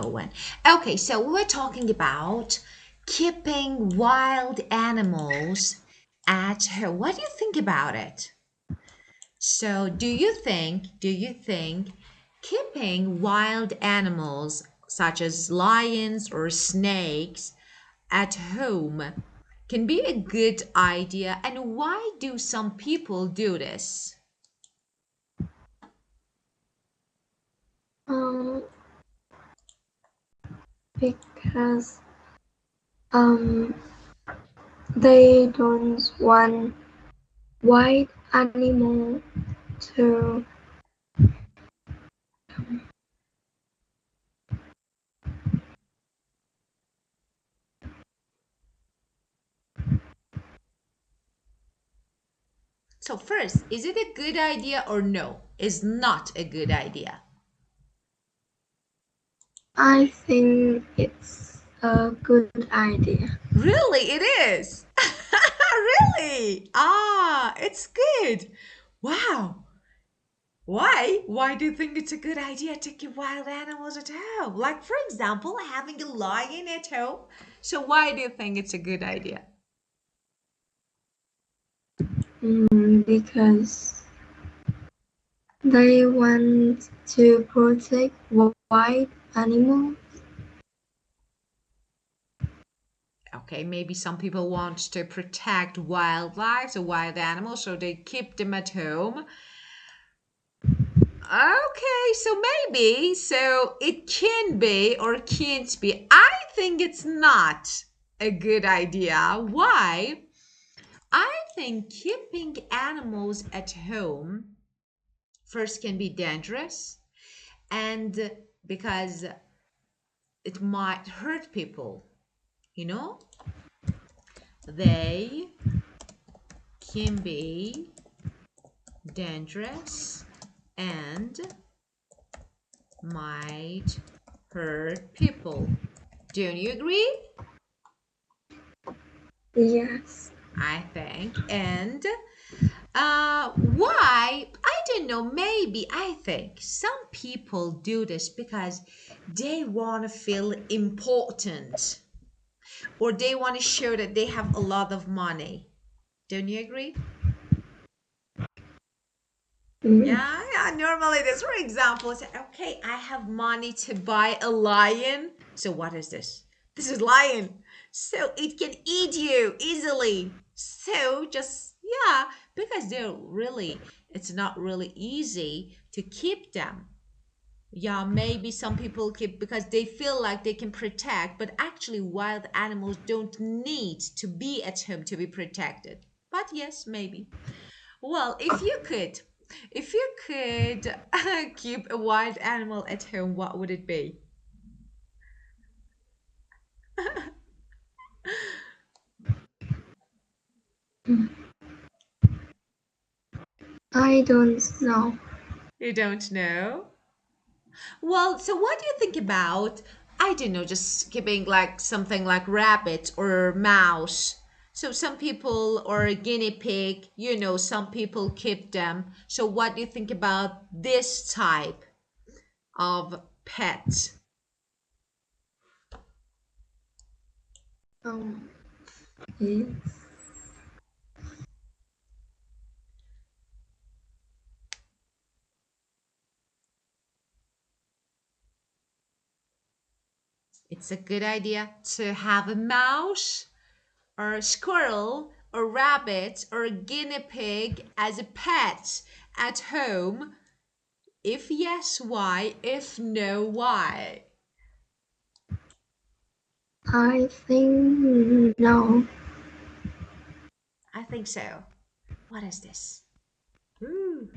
no one. Okay, so we're talking about keeping wild animals at home. What do you think about it? So, do you think keeping wild animals such as lions or snakes at home can be a good idea? And why do some people do this? Um, because um they don't want wild animal to So, first, is it a good idea or no? Is not a good idea. I think it's a good idea. Really, it is. Really? Ah, it's good. Wow. Why? Why do you think it's a good idea to keep wild animals at home? Like, for example, having a lion at home. So, why do you think it's a good idea? Because they want to protect wild animals. Okay, maybe some people want to protect wildlife or wild animals, so they keep them at home. Okay, so maybe, so it can be or can't be. I think it's not a good idea. Why? I think keeping animals at home first can be dangerous, and because it might hurt people, you know? They can be dangerous and might hurt people. Don't you agree? Yes. I think. And why? I don't know. Maybe I think some people do this because they want to feel important or they want to show that they have a lot of money. Don't you agree? Mm, Yeah. Normally, this, for example, say, okay, I have money to buy a lion. So, what is this? This is lion. So, it can eat you easily. So, just, yeah, because it's not really easy to keep them. Yeah, maybe some people keep because they feel like they can protect, but actually, wild animals don't need to be at home to be protected. But yes, maybe. Well, if you could keep a wild animal at home, what would it be? I don't know. You don't know? Well, so what do you think about, I don't know, just keeping like something like rabbit or mouse? So some people or a guinea pig, some people keep them. So what do you think about this type of pet? Um, yes. It's a good idea to have a mouse or a squirrel or rabbit or a guinea pig as a pet at home? If yes, why? If no, why? I think no, I think so. What is this? Ooh.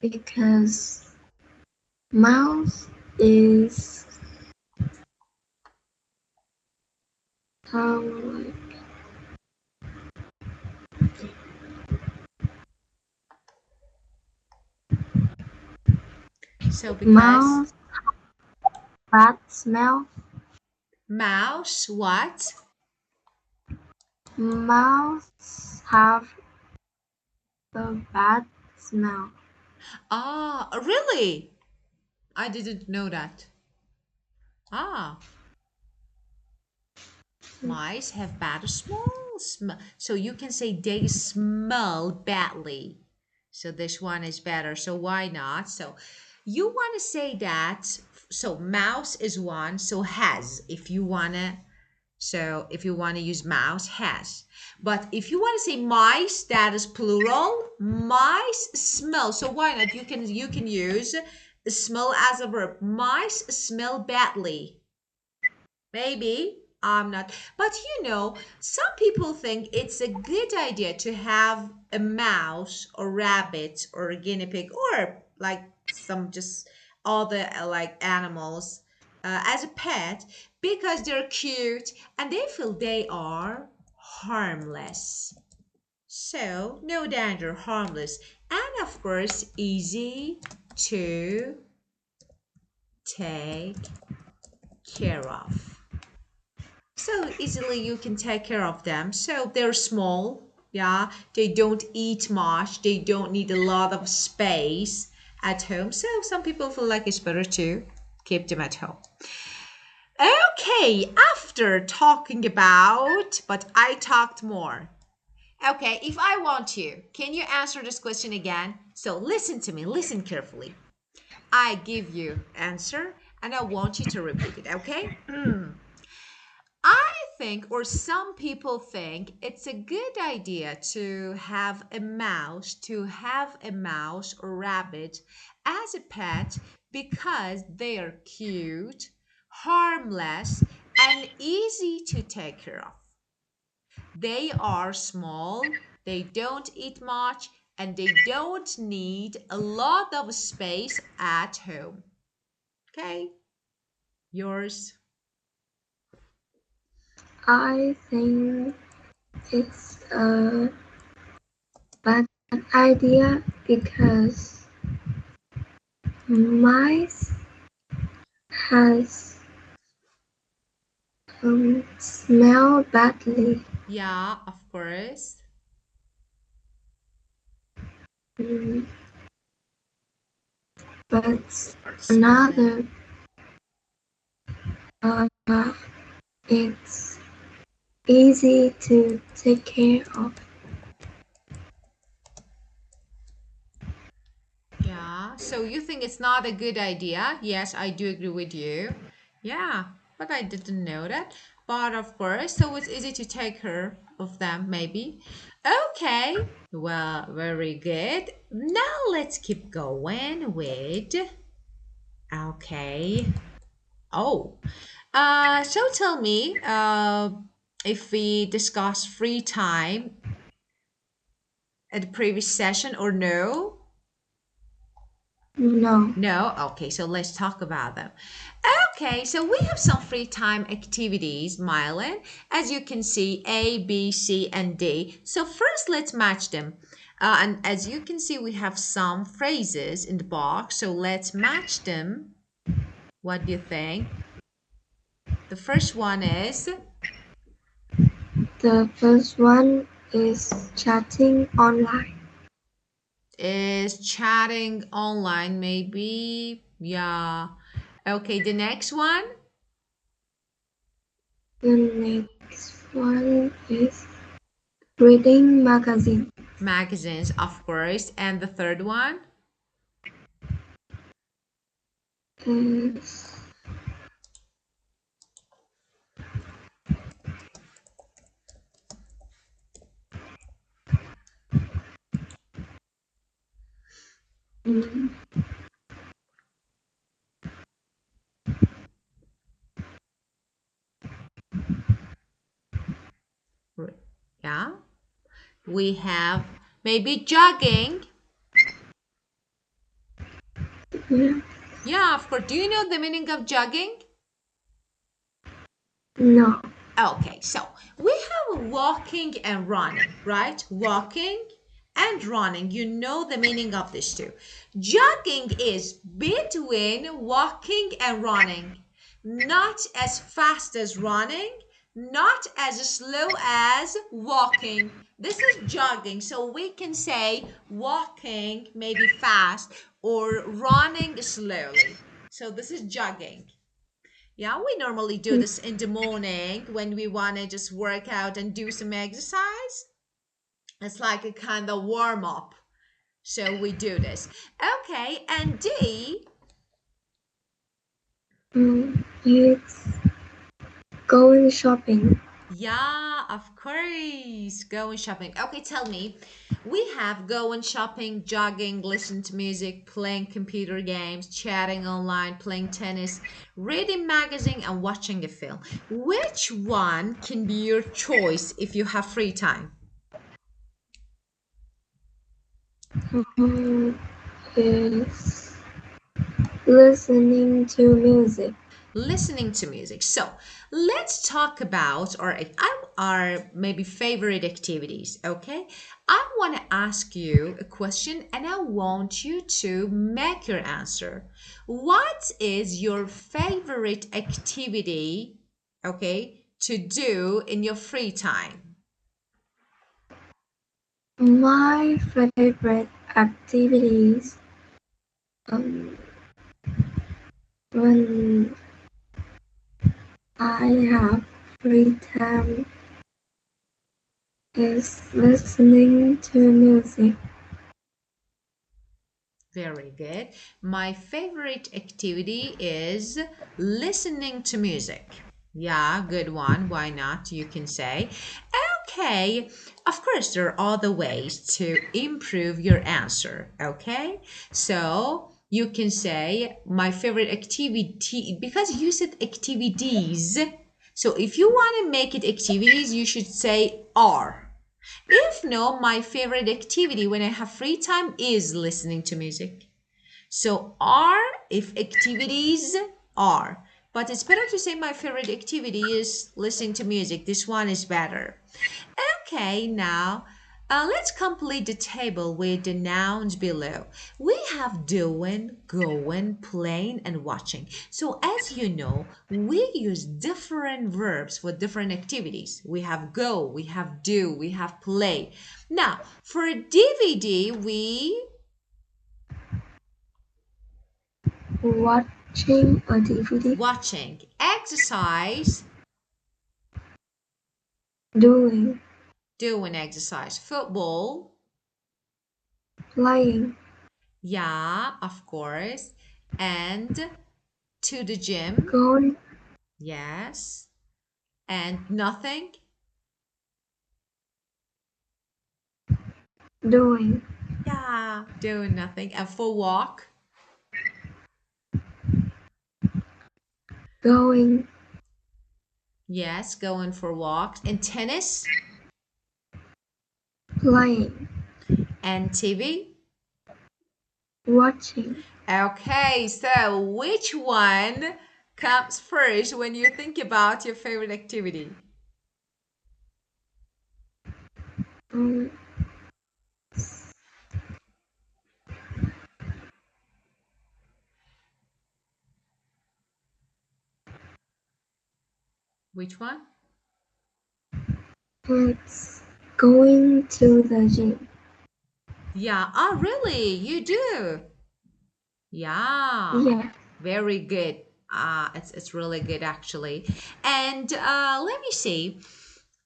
because mouse is like So because mouse bad smell. mouse, what? Mouse have the bad smell. Ah, really? I didn't know that. Ah, mice have bad smell. So you can say they smell badly. So this one is better. So why not? So you want to say that. So mouse is one. So has. If you want to use mouse, has. But if you want to say mice, that is plural. Mice smell. So why not? You can use smell as a verb. Mice smell badly. Maybe I'm not. But some people think it's a good idea to have a mouse or rabbit or a guinea pig or like some just other like animals as a pet because they're cute and they feel they are harmless. So, no danger, harmless, and of course, easy to take care of. So easily you can take care of them. So they're small, yeah, they don't eat much, they don't need a lot of space at home. So some people feel like it's better to keep them at home. Okay, after talking about, but I talked more. Okay, if I want to, can you answer this question again? So listen to me, listen carefully. I give you answer and I want you to repeat it, okay? I think, or some people think, it's a good idea to have a mouse or rabbit as a pet because they are cute, harmless, and easy to take care of. They are small, they don't eat much, and they don't need a lot of space at home. Okay, yours. I think it's a bad idea because mice has smell badly. Yeah, of course. Mm, but Smell bad. another, uh, it's easy to take care of. Yeah. So you think it's not a good idea? Yes, I do agree with you. Yeah, but I didn't know that. But of course, so it's easy to take care of them, maybe. Okay. Well, very good. Now let's keep going with. Okay. Oh. So tell me, if we discuss free time at the previous session or no? No, No? Okay, so let's talk about them. Okay, so we have some free time activities, Mylan. As you can see, A, B, C, and D. So first, let's match them. And as you can see, we have some phrases in the box. So let's match them. What do you think? The first one the first one is chatting online. is chatting online, maybe. Yeah. Okay, the next one, The next one is reading magazine. magazines, of course. And the third one. Is mm, Yeah. We have maybe jogging. yeah, Yeah, of course. Do you know the meaning of jogging? no, Okay, so we have walking and running, right? Walking and running. You know the meaning of this too. Jogging is between walking and running, not as fast as running, not as slow as walking. This is jogging. So we can say walking maybe fast or running slowly. So this is jogging. Yeah, we normally do this in the morning when we want to just work out and do some exercise. It's like a kind of warm up. So we do this. Okay, and D, It's going shopping. yeah, of course, going shopping. Okay, tell me, we have going shopping, jogging, listening to music, playing computer games, chatting online, playing tennis, reading magazine, and watching a film. Which one can be your choice if you have free time? Mm, is listening to music. Listening to music. So let's talk about our maybe favorite activities. Okay, I want to ask you a question and I want you to make your answer. What is your favorite activity, okay, to do in your free time? My favorite activities um, when I have free time is listening to music. Very good. My favorite activity is listening to music. Yeah, good one. Why not? You can say. Okay. Of course, there are other ways to improve your answer. Okay. So you can say my favorite activity because you said activities. So if you want to make it activities, you should say are. If no, my favorite activity when I have free time is listening to music. So are if activities are. But it's better to say my favorite activity is listening to music. This one is better. Okay, now let's complete the table with the nouns below. We have doing, going, playing, and watching. So as you know, we use different verbs for different activities. We have go, we have do, we have play. Now, for a DVD, we Watching a DVD, watching, exercise, doing, doing exercise, football, playing, yeah, of course, and to the gym, going, yes, and nothing, doing, yeah, doing nothing, and for walk, going, yes, going for walks, and tennis, playing, and TV. watching. Okay, so which one comes first when you think about your favorite activity? Um, Which one? it's going to the gym. Yeah, oh, really? You do? Yeah, Yeah, very good. It's really good actually. And let me see.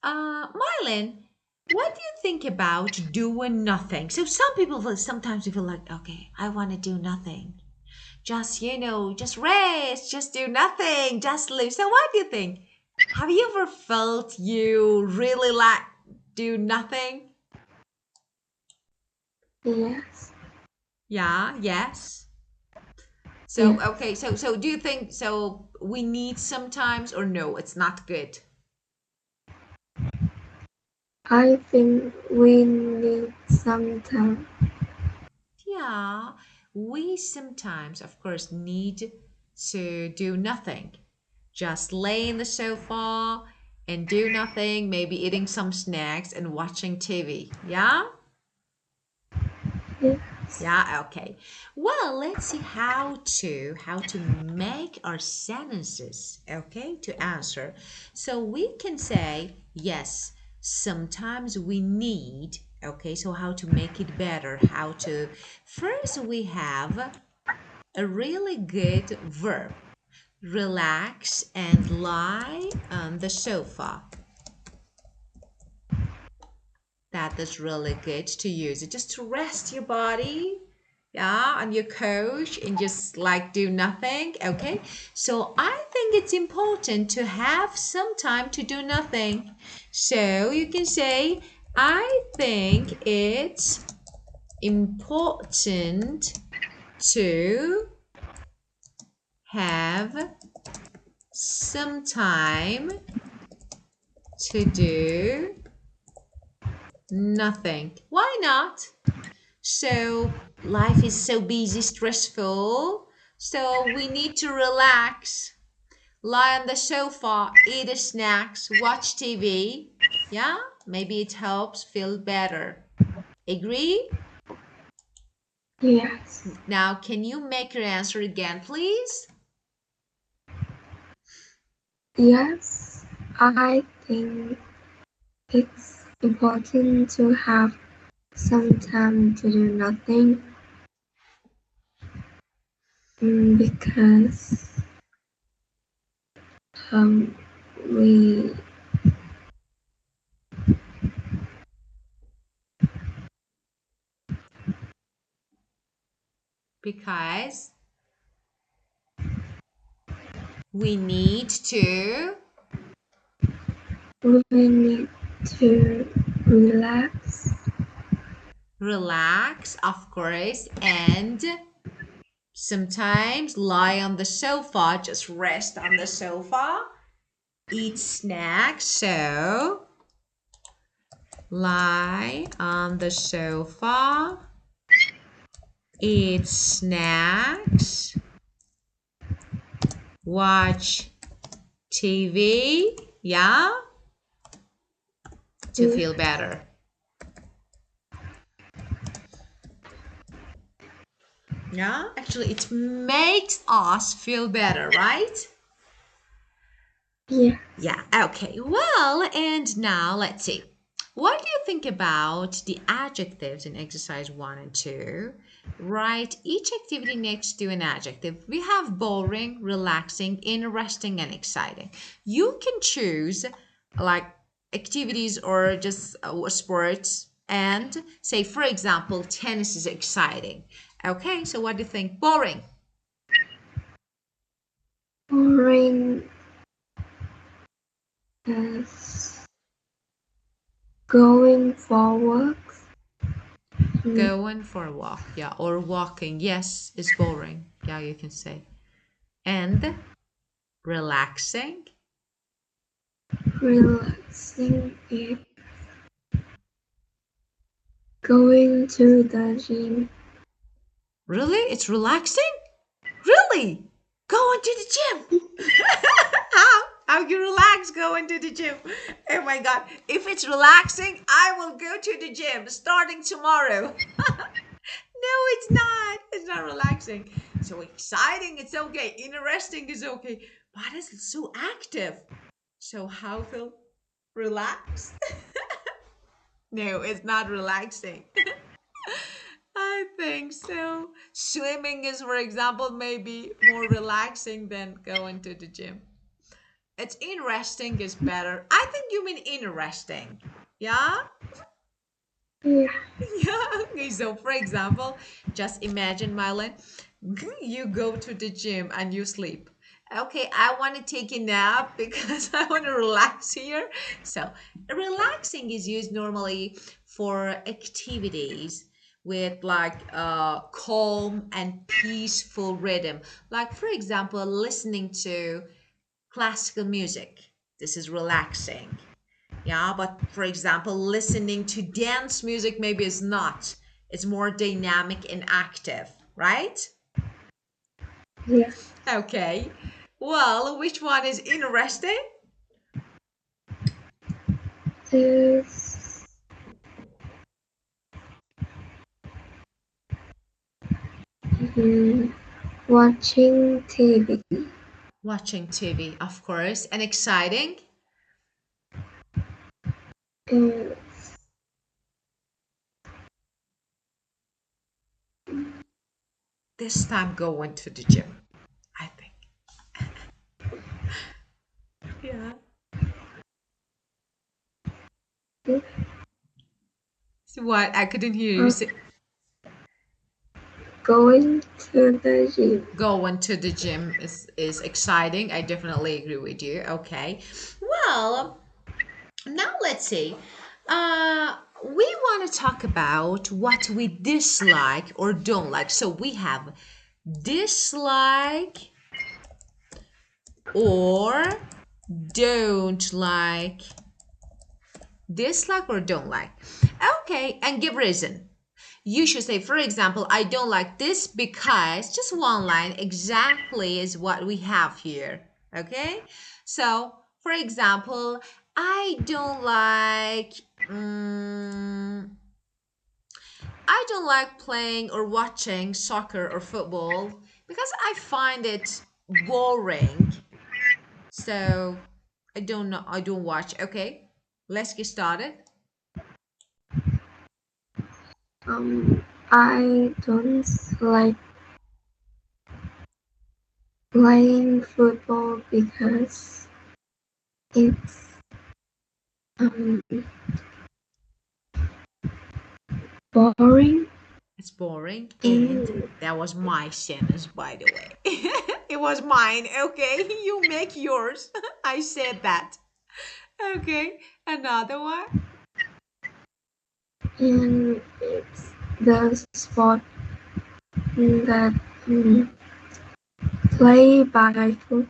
MaiLin, what do you think about doing nothing? So some people sometimes feel like, okay, I want to do nothing. Just, just rest, just do nothing, just live. So what do you think? Have you ever felt you really like do nothing? yes, Yeah, yes. So yes. okay, so do you think so we need sometimes or no, it's not good? I think we need some time. Yeah, we sometimes of course need to do nothing. Just lay in the sofa and do nothing, maybe eating some snacks and watching TV. Yeah? Yes, Yeah, okay. Well, let's see how to make our sentences, okay, to answer. So we can say yes, sometimes we need, okay, so how to make it better, how to first we have a really good verb. relax and lie on the sofa. That is really good to use it just to rest your body, yeah, on your couch and just like do nothing. Okay, so I think it's important to have some time to do nothing. So you can say, I think it's important to have some time to do nothing. Why not? So life is so busy, stressful. So we need to relax, lie on the sofa, eat a snacks, watch TV. Yeah, maybe it helps feel better. Agree? Yes. Now, can you make your answer again, please? Yes. I think it's important to have some time to do nothing because um, we Because we need to we need to relax. relax, of course, and sometimes lie on the sofa, just rest on the sofa, eat snacks. So lie on the sofa, eat snacks, watch TV, yeah, to Yeah. feel better. Yeah, actually, it makes us feel better, right? Yeah. Yeah, okay. Well, and now let's see. What do you think about the adjectives in exercise 1 and 2? Write each activity next to an adjective. We have boring, relaxing, interesting, and exciting. You can choose like activities or just sports and say, for example, tennis is exciting. Okay, so what do you think? Boring. Boring is going for walks. Going for a walk, yeah, or walking, yes, is boring. Yeah, you can say. And relaxing. Relaxing is going to the gym. Really? It's relaxing? Really? Going to the gym. How you relax going to the gym? Oh my god. If it's relaxing, I will go to the gym starting tomorrow. No, it's not. It's not relaxing. So exciting, it's okay. Interesting is okay. But it's so active. So how to relax? No, it's not relaxing. I think so. Swimming is, for example, maybe more relaxing than going to the gym. It's interesting is better. I think you mean interesting. Yeah? Yeah. Yeah. Okay, so for example, just imagine, MaiLin, you go to the gym and you sleep. Okay, I want to take a nap because I want to relax here. So, relaxing is used normally for activities with like calm and peaceful rhythm. Like, for example, listening to classical music. This is relaxing. Yeah, but for example, listening to dance music maybe is not. It's more dynamic and active, right? Yeah. Okay. Well, which one is interesting? Is watching TV. Watching TV, of course, and exciting. Uh, This time going to the gym, I think. Yeah. So what? I couldn't hear you uh, say. going to the gym. Going to the gym is exciting. I definitely agree with you. Okay. Well, now let's see. We want to talk about what we dislike or don't like. So we have dislike or don't like. Dislike or don't like. Okay, and give reason. You should say, for example, I don't like this because just one line exactly is what we have here. Okay? So, for example, I don't like I don't like playing or watching soccer or football because I find it boring. So, I don't know, I don't watch. Okay? Let's get started. I don't like playing football because it's um, boring It's boring, and and that was my sentence, by the way. It was mine, okay? You make yours. I said that. Okay, another one. it's the sport that play by foot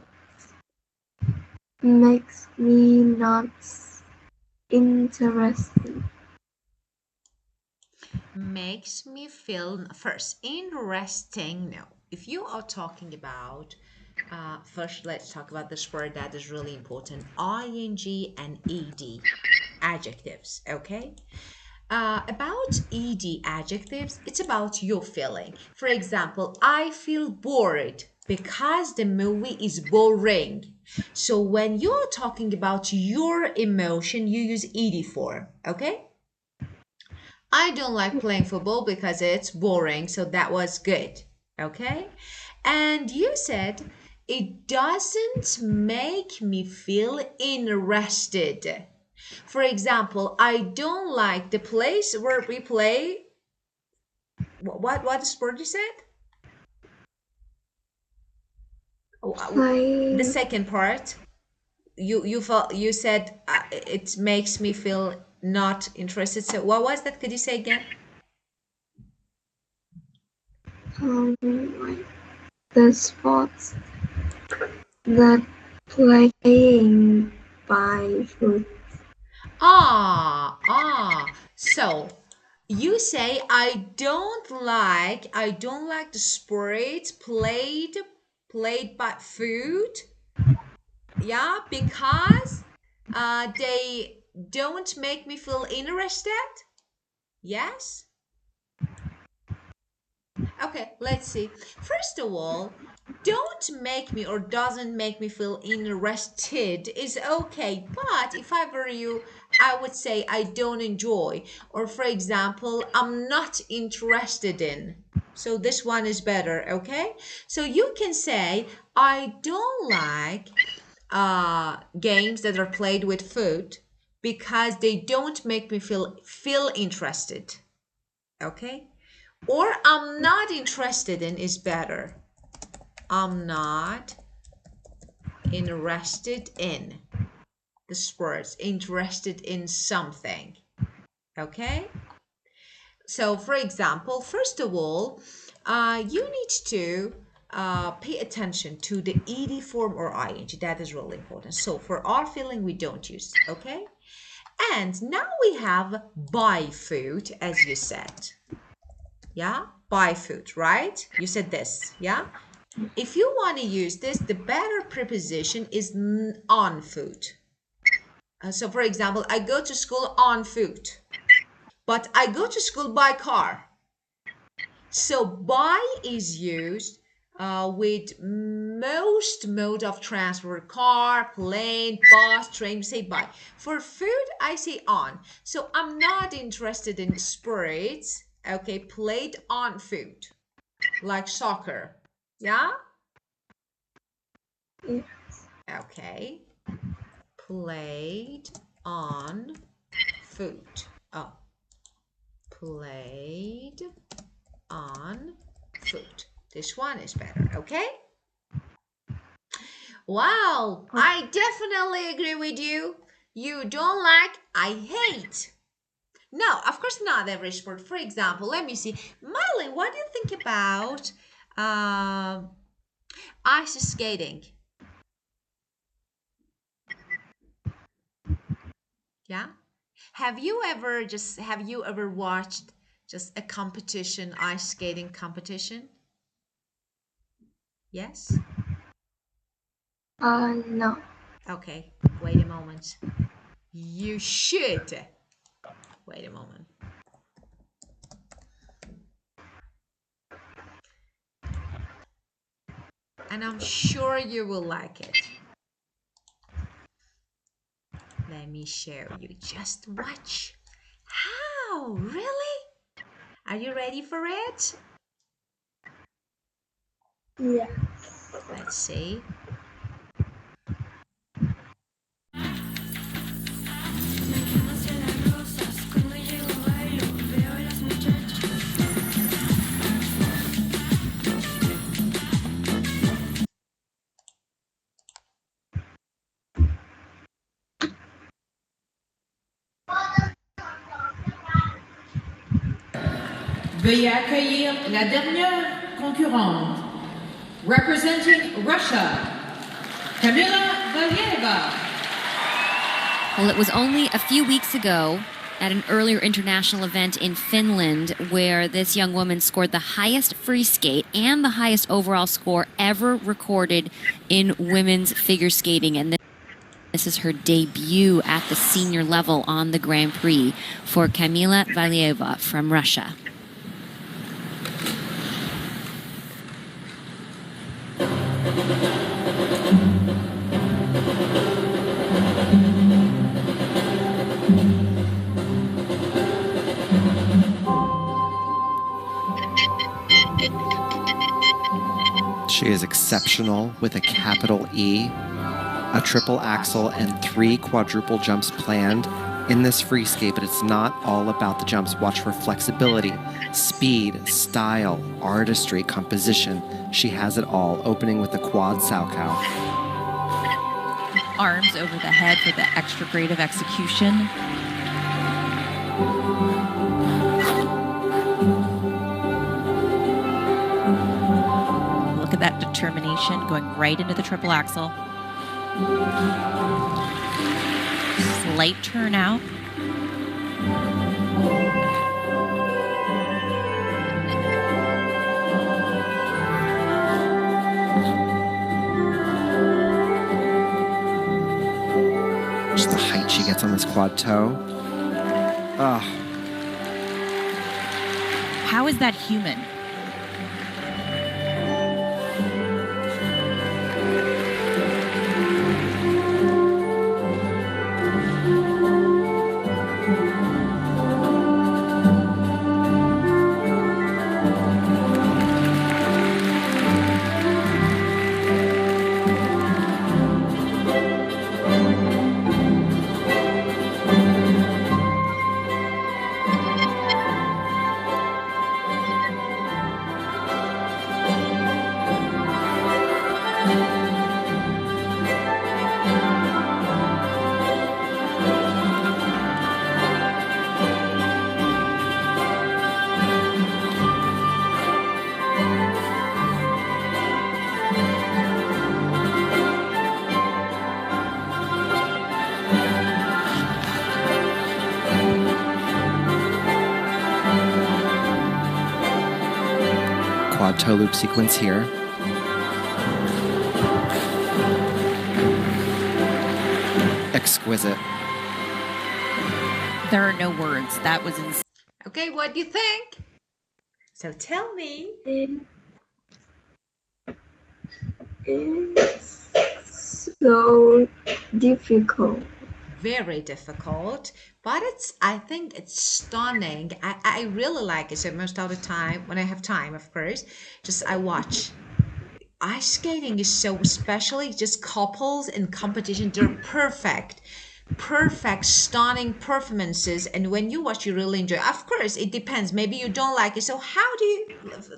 makes me not interested. Makes me feel first interesting. No, if you are talking about first, let's talk about the word that is really important: ing and ed adjectives. Okay, about ed adjectives, it's about your feeling. For example, I feel bored because the movie is boring. So when you're talking about your emotion, you use ed form. Okay, I don't like playing football because it's boring. So that was good. Okay. And you said it doesn't make me feel interested. For example, I don't like the place where we play. What sport you said? Oh, the Play second part. You felt you said it makes me feel not interested. So what was that? Could you say again? like the sports that playing by foot. So you say I don't like the sports played by food. Yeah, because they don't make me feel interested. Yes. Okay, let's see. First of all, don't make me or doesn't make me feel interested is okay. But if I were you, I would say I don't enjoy. Or for example, I'm not interested in. So this one is better, okay? So you can say, I don't like games that are played with food because they don't make me feel interested. Okay? Or I'm not interested in is better. I'm not interested in the sports, interested in something. Okay? So, for example, first of all, you need to pay attention to the ed form or ing. That is really important. So, for our feeling, we don't use. Okay? And now we have buy food, as you said. Yeah? Buy food, right? You said this. Yeah? If you want to use this, the better preposition is on foot. So, for example, I go to school on foot, but I go to school by car. So, by is used with most mode of transport: car, plane, bus, train. Say by. For food, I say on. So, I'm not interested in sports. Okay, played on food, like soccer. Yeah. Yeah. Okay. Played on foot. Oh, played on foot. This one is better, okay? Wow, I definitely agree with you. You don't like, I hate. No, of course not every sport. For example, let me see. MaiLin, what do you think about ice skating? Yeah. Have you ever watched just a competition, ice skating competition? Yes? No. Okay, wait a moment. You should. Wait a moment. And I'm sure you will like it. Let me show you. Just watch. How? Really? Are you ready for it? Yeah. Let's see. Veuillez accueillir la dernière concurrente. Representing Russia, Kamila Valieva. Well, it was only a few weeks ago at an earlier international event in Finland where this young woman scored the highest free skate and the highest overall score ever recorded in women's figure skating. And this is her debut at the senior level on the Grand Prix for Kamila Valieva from Russia. She is exceptional with a capital E, a triple axel, and 3 quadruple jumps planned in this free skate, but it's not all about the jumps. Watch for flexibility, speed, style, artistry, composition. She has it all, opening with the quad salchow. Arms over the head for the extra grade of execution. Look at that determination going right into the triple axel. Slight turnout. Just the height she gets on this quad toe. Oh. How is that human? Quad toe loop sequence here. Exquisite. There are no words. That was insane. Okay, what do you think? So tell me. It's so difficult. Very difficult, but I think it's stunning. I really like it. So most of the time, when I have time, of course, just I watch. ice skating is so, especially just couples in competition, they're perfect, stunning performances. And when you watch, you really enjoy. Of course, it depends. Maybe you don't like it. So how do you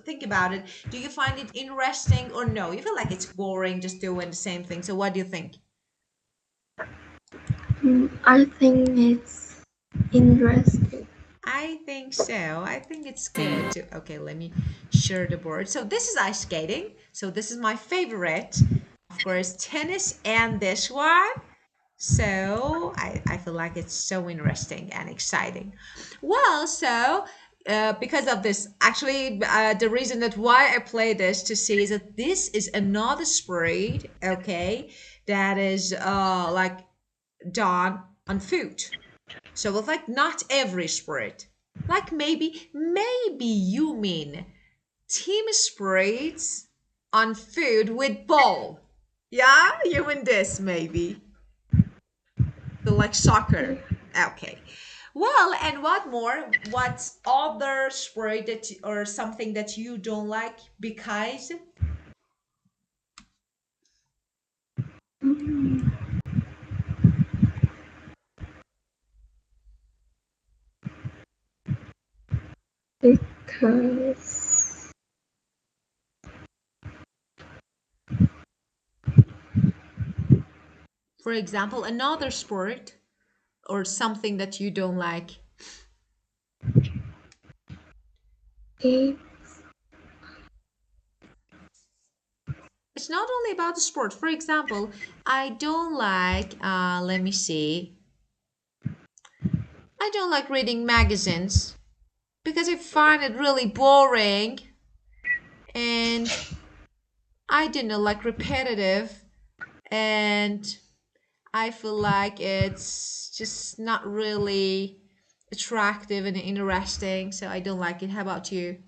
think about it? Do you find it interesting or no? You feel like it's boring just doing the same thing. So what do you think? I think it's interesting. I think so. I think it's good to, okay, let me share the board. So this is ice skating. So this is my favorite. Of course, tennis and this one. So I feel like it's so interesting and exciting. Well, so because of this, actually, the reason that why I play this to see is that this is another sport, okay, that is like done on foot. So it's like not every sport. Like maybe you mean team spirits on food with ball. Yeah, you mean this maybe. So like soccer. Okay. Well, and what more? What other sport that or something that you don't like because Mm, Because for example, another sport or something that you don't like. it It's not only about the sport. For example, I don't like let me see. I don't like reading magazines because I find it really boring and I don't know, like repetitive, and I feel like it's just not really attractive and interesting, so I don't like it. How about you?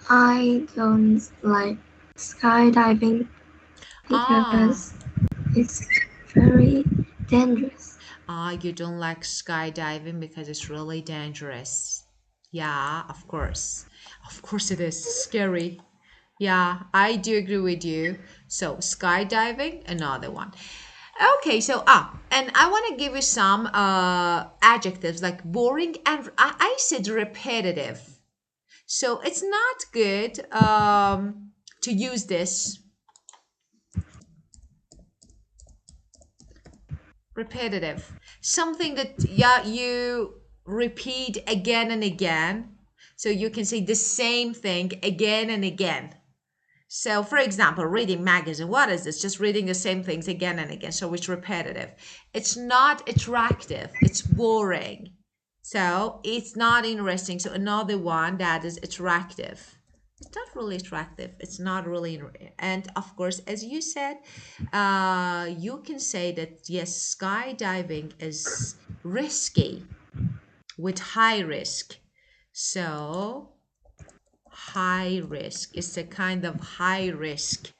I don't like skydiving Ah, because it's very dangerous. you don't like skydiving because it's really dangerous. Yeah, of course. Of course it is scary. Yeah, I do agree with you. So, skydiving, another one. Okay, so and I want to give you some adjectives like boring and I said repetitive. So it's not good to use this repetitive. Something that yeah you repeat again and again. So you can say the same thing again and again. So, for example, reading magazine, what is this? Just reading the same things again and again. So it's repetitive. It's not attractive. It's boring. So it's not interesting. So another one that is attractive. It's not really attractive. It's not really, and of course, as you said, you can say that yes, skydiving is risky with high risk. So high risk. It's a kind of high risk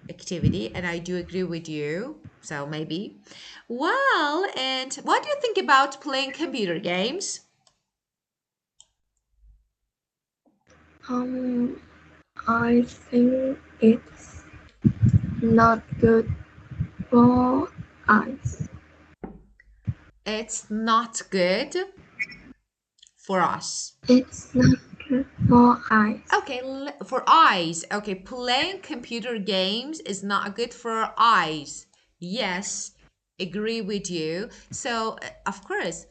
activity, and I do agree with you. So maybe. Well, and what do you think about playing computer games? I think it's not good for eyes. It's not good for us. It's not good for eyes. Okay, for eyes. Okay, playing computer games is not good for our eyes. Yes, agree with you. So, of course,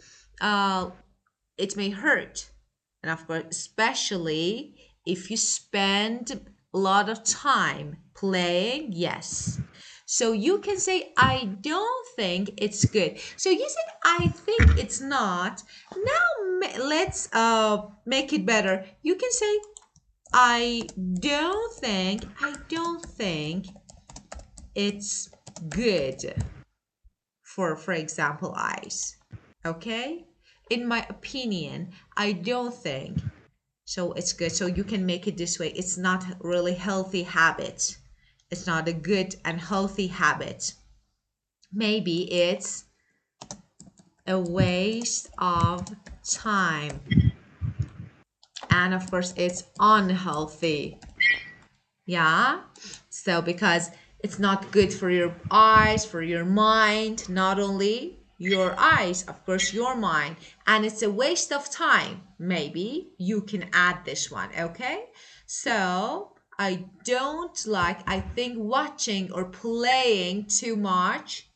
it may hurt. And of course, especially if you spend a lot of time playing, yes. So you can say, I don't think it's good. So you said, I think it's not. Now let's make it better. You can say, I don't think it's good for example, eyes. Okay? In my opinion, I don't think so it's good. So you can make it this way. It's not really healthy habit. It's not a good and healthy habit. Maybe it's a waste of time. And of course, it's unhealthy. Yeah. So because it's not good for your eyes, for your mind, not only your eyes, of course, your mind, and it's a waste of time. Maybe you can add this one, okay? So I don't like, I think watching or playing too much,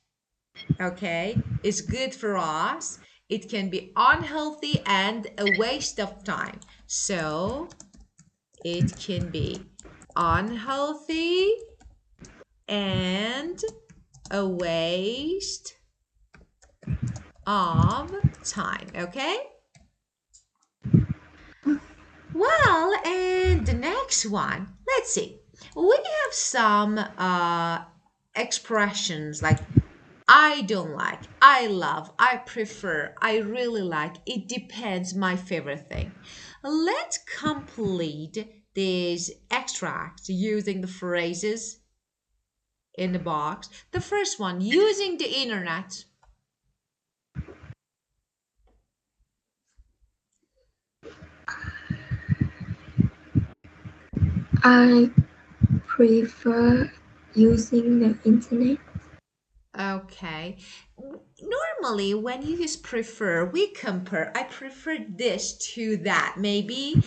okay, is good for us. It can be unhealthy and a waste of time. So it can be unhealthy and a waste of time, okay? Well, and the next one, let's see. We have some expressions like I don't like, I love, I prefer, I really like, it depends, my favorite thing. Let's complete these extracts using the phrases in the box. The first one, using the internet. I prefer using the internet. Okay. Normally, when you use prefer, we compare. I prefer this to that. Maybe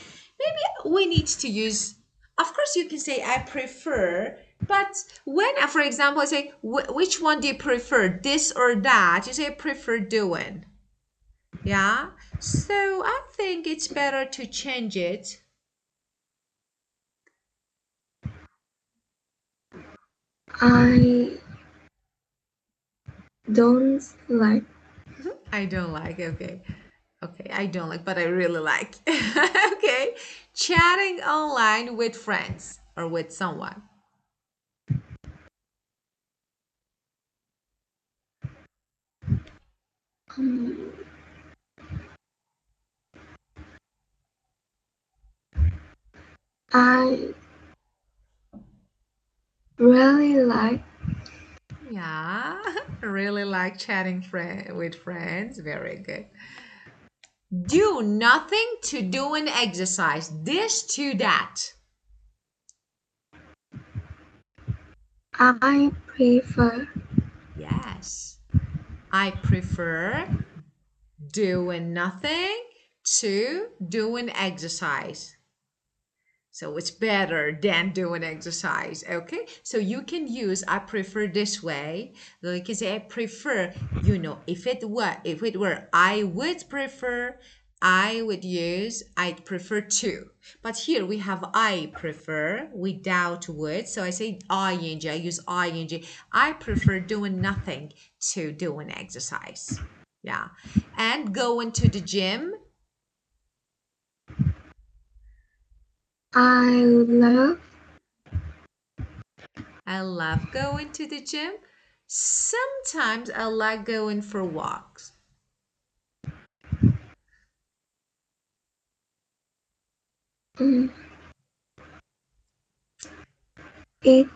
we need to use. Of course, you can say I prefer, but when, for example, I say which one do you prefer, this or that? You say I prefer doing. Yeah. So I think it's better to change it. I don't like. I don't like. Okay. Okay, I don't like, but I really like. Okay, chatting online with friends or with someone. Um, I really like. Yeah, really like chatting with friends. Very good. Do nothing to do an exercise. This to that. I prefer. Yes, I prefer doing nothing to doing exercise. So it's better than doing exercise. Okay. So you can use I prefer this way. So you can say I prefer, if it were I would prefer, I would use I prefer to. But here we have I prefer without would. So I say ing, I use ing. I prefer doing nothing to doing exercise. Yeah. And going to the gym. I love. I love going to the gym. Sometimes I like going for walks. Mm, it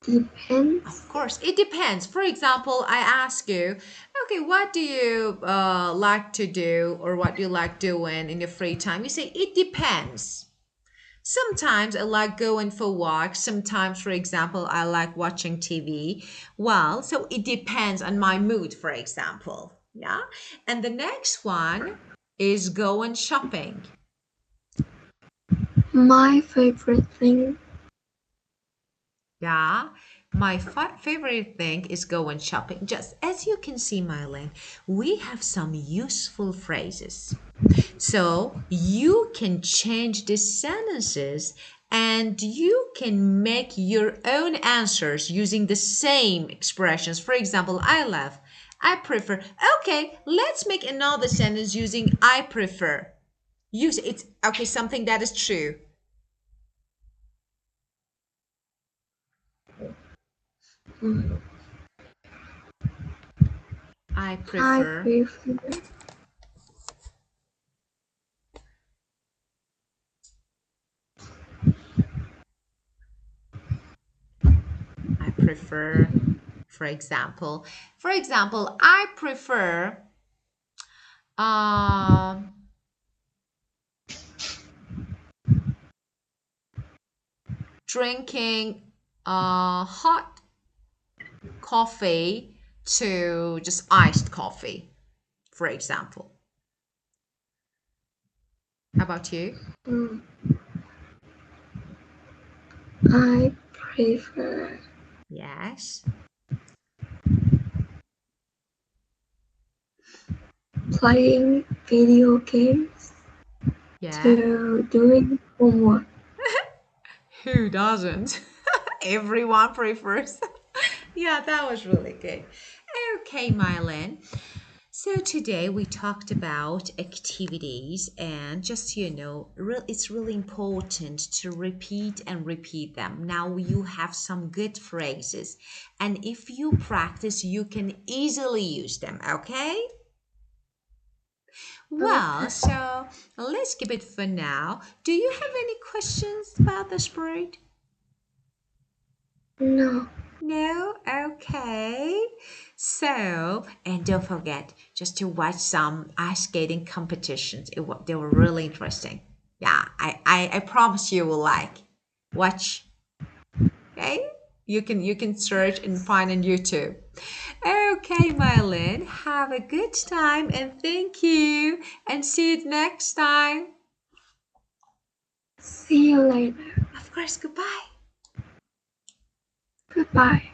depends. Of course, it depends. For example, I ask you, okay, what do you like to do or what do you like doing in your free time? You say, it depends. Sometimes I like going for walks. Sometimes, for example, I like watching TV. Well, so it depends on my mood, for example. Yeah. And the next one is going shopping. My favorite thing. Yeah, my favorite thing is going shopping. Just as you can see, MaiLin, we have some useful phrases. So you can change the sentences and you can make your own answers using the same expressions. For example, I love, I prefer. Okay, let's make another sentence using I prefer. Use it's okay, something that is true. Mm, I I prefer. prefer. I prefer, for example, I prefer um, drinking hot coffee to just iced coffee, for example. How about you? Mm, I prefer Yes. playing video games Yeah. to doing homework. Who doesn't? Everyone prefers. Yeah, that was really good. Okay, MaiLin. So today we talked about activities, and just so you know, it's really important to repeat and repeat them. Now you have some good phrases, and if you practice, you can easily use them, okay? Well, Okay. so let's keep it for now. Do you have any questions about the sport? No. No? Okay. So, and don't forget just to watch some ice skating competitions. They were really interesting. Yeah, I promise you will like. Watch. Okay? You can search and find on YouTube. Okay, MaiLin, have a good time and thank you. And see you next time. See you later. Of course, goodbye. Goodbye.